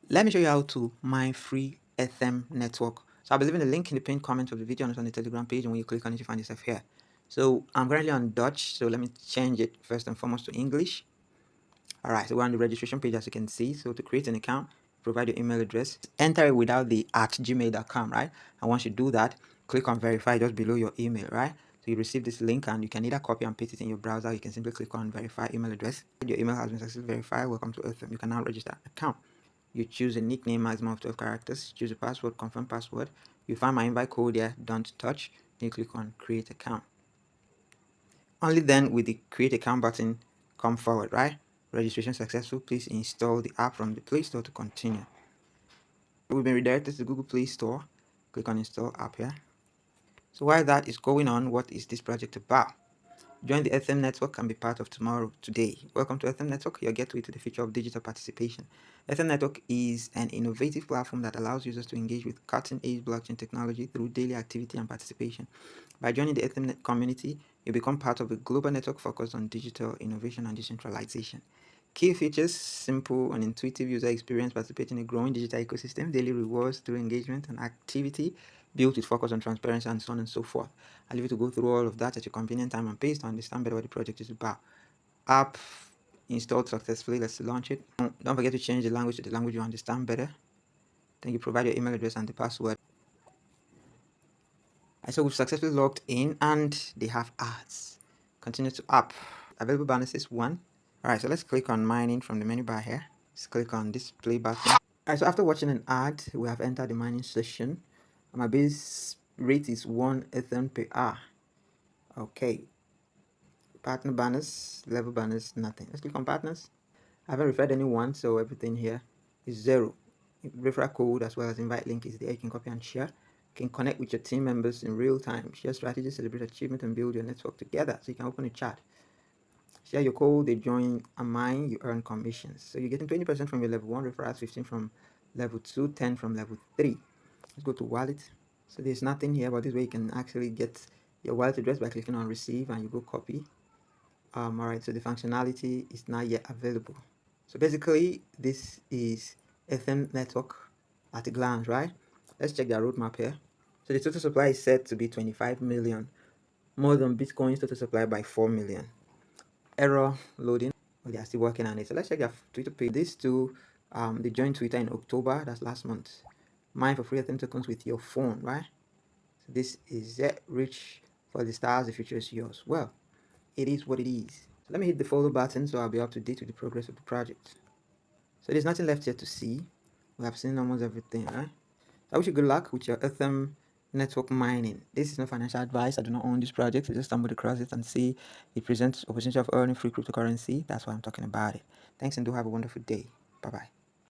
Let me show you how to mine free Ethem Network. So I'll be leaving a link in the pinned comment of the video and it's on the Telegram page, and when you click on it you find yourself here. So I'm currently on Dutch, so let me change it first and foremost to English. Alright, so we're on the registration page, as you can see. So to create an account, provide your email address, enter it without the @gmail.com, right? And once you do that, click on verify just below your email, right? So you receive this link and you can either copy and paste it in your browser. You can simply click on verify email address. Your email has been successfully verified. Welcome to Ethem. You can now register an account. You choose a nickname, maximum of 12 characters. Choose a password, confirm password. You find my invite code here, don't touch. Then you click on create account. Only then will the create account button come forward, right? Registration successful. Please install the app from the Play Store to continue. We've been redirected to the Google Play Store. Click on install app here. So while that is going on, what is this project about? Join the Ethem Network and be part of tomorrow today. Welcome to Ethem Network, your gateway to the future of digital participation. Ethem Network is an innovative platform that allows users to engage with cutting-edge blockchain technology through daily activity and participation. By joining the Ethem community, you become part of a global network focused on digital innovation and decentralization. Key features: simple and intuitive user experience, participating in a growing digital ecosystem, daily rewards through engagement and activity, built with focus on transparency, and so on and so forth. I'll leave you to go through all of that at your convenient time and pace to understand better what the project is about. App installed successfully. Let's launch it. Don't forget to change the language to the language you understand better. Then you provide your email address and the password. So we've successfully logged in and they have ads. Continue to app. Available balances 1. Alright, so let's click on mining from the menu bar here. Let's click on this play button. Alright, so after watching an ad, we have entered the mining session. My base rate is 1 Ethem per hour. Okay. Partner banners, level banners, nothing. Let's click on partners. I haven't referred anyone, so everything here is 0. Referral code as well as invite link is there. You can copy and share. You can connect with your team members in real time. Share strategies, celebrate achievement, and build your network together. So you can open a chat. Share your code, they join a mine, you earn commissions. So you're getting 20% from your level 1 referrals, 15 from level 2, 10 from level 3. Let's go to wallet. So there's nothing here, but this way you can actually get your wallet address by clicking on receive and you go copy. Alright, so the functionality is not yet available. So basically this is Ethem Network at a glance, right? Let's check their roadmap here. So the total supply is set to be 25 million, more than Bitcoin's total supply by 4 million. Error loading. Well, they are still working on it. So let's check their Twitter page. These two, they joined Twitter in October. That's last month. Mine for free Ethem tokens with your phone, right? So this is it. Reach for the stars. The future is yours. Well, it is what it is. So let me hit the follow button so I'll be up to date with the progress of the project. So there's nothing left here to see. We have seen almost everything, right? So I wish you good luck with your Ethem network mining. This is no financial advice. I do not own this project. I just stumbled across it and see it presents opportunity of earning free cryptocurrency. That's why I'm talking about it. Thanks and do have a wonderful day. Bye-bye.